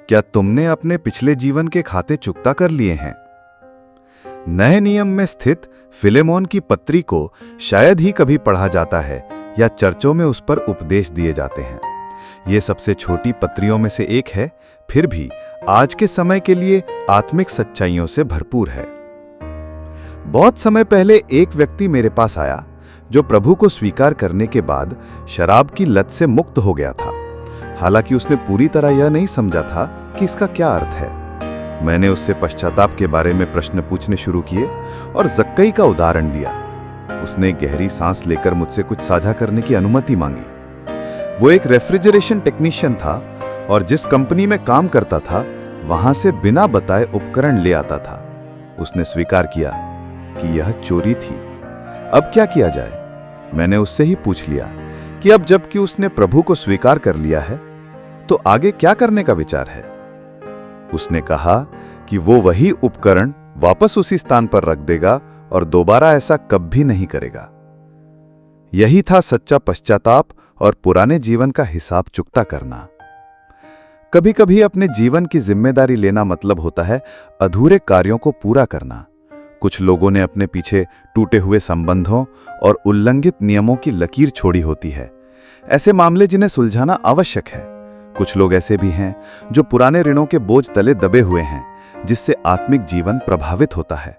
क्या तुमने अपने पिछले जीवन के खाते चुकता कर लिए हैं? नए नियम में स्थित फिलेमोन की पत्री को शायद ही कभी पढ़ा जाता है या चर्चों में उस पर उपदेश दिए जाते हैं। ये सबसे छोटी पत्रियों में से एक है, फिर भी आज के समय के लिए आत्मिक सच्चाइयों से भरपूर है। बहुत समय पहले एक व्यक्ति मेरे पास आया जो प्रभु को स्वीकार करने के बाद शराब की लत से मुक्त हो गया था। हालांकि उसने पूरी तरह यह नहीं समझा था कि इसका क्या अर्थ है। मैंने उससे पश्चाताप के बारे में प्रश्न पूछने शुरू किए और जक्कई का उदाहरण दिया। उसने गहरी सांस लेकर मुझसे कुछ साझा करने की अनुमति मांगी। वो एक रेफ्रिजरेशन टेक्नीशियन था और जिस कंपनी में काम करता था वहां से बिना बताए उपकरण ले आता था। उसने स्वीकार किया कि यह चोरी थी। अब क्या किया जाए? मैंने उससे ही पूछ लिया कि अब जबकि उसने प्रभु को स्वीकार कर लिया है तो आगे क्या करने का विचार है। उसने कहा कि वो वही उपकरण वापस उसी स्थान पर रख देगा और दोबारा ऐसा कभी नहीं करेगा। यही था सच्चा पश्चाताप और पुराने जीवन का हिसाब चुकता करना। कभी कभी अपने जीवन की जिम्मेदारी लेना मतलब होता है अधूरे कार्यों को पूरा करना। कुछ लोगों ने अपने पीछे टूटे हुए संबंधों और उल्लंघित नियमों की लकीर छोड़ी होती है। ऐसे मामले जिन्हें सुलझाना आवश्यक है। कुछ लोग ऐसे भी हैं जो पुराने ऋणों के बोझ तले दबे हुए हैं, जिससे आत्मिक जीवन प्रभावित होता है।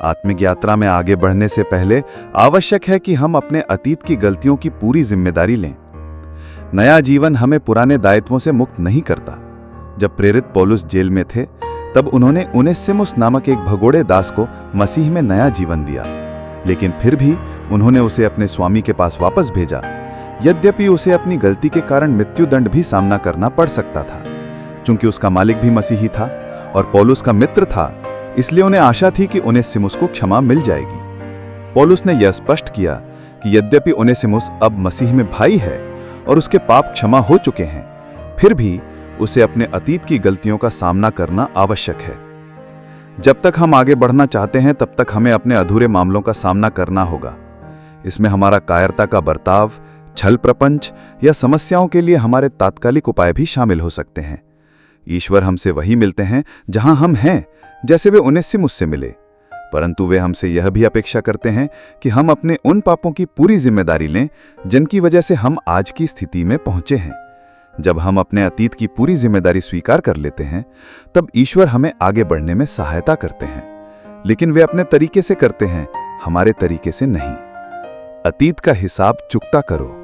आत्मिक यात्रा में आगे बढ़ने से पहले आवश्यक है कि हम अपने अतीत की गलतियों की पूरी जिम्मेदारी लें। नया जीवन हमें पुराने दायित्वों से मुक्त नहीं करता। जब प्रेरित पौलुस जेल में थे तब उन्होंने उनेसिमुस नामक एक भगोड़े दास को मसीह में नया जीवन दिया, लेकिन फिर भी उन्होंने उसे अपने स्वामी के पास वापस भेजा। यद्यपि उसे अपनी गलती के कारण मृत्युदंड भी सामना करना पड़ सकता था। चूंकि उसका मालिक भी मसीही था और पौलुस का मित्र था, इसलिए उन्हें आशा थी कि उनेसिमुस को क्षमा मिल जाएगी। पौलुस ने यह स्पष्ट किया कि यद्यपि उनेसिमुस अब मसीह में भाई है और उसके पाप क्षमा हो चुके हैं, फिर भी उसे अपने अतीत की गलतियों का सामना करना आवश्यक है। जब तक हम आगे बढ़ना चाहते हैं तब तक हमें अपने अधूरे मामलों का सामना करना होगा। इसमें हमारा कायरता का बर्ताव, छल प्रपंच या समस्याओं के लिए हमारे तात्कालिक उपाय भी शामिल हो सकते हैं। ईश्वर हमसे वही मिलते हैं जहां हम हैं, जैसे वे उनेसिमुस से मिले, परंतु वे हमसे यह भी अपेक्षा करते हैं कि हम अपने उन पापों की पूरी जिम्मेदारी लें जिनकी वजह से हम आज की स्थिति में पहुंचे हैं। जब हम अपने अतीत की पूरी जिम्मेदारी स्वीकार कर लेते हैं तब ईश्वर हमें आगे बढ़ने में सहायता करते हैं, लेकिन वे अपने तरीके से करते हैं, हमारे तरीके से नहीं। अतीत का हिसाब चुकता करो।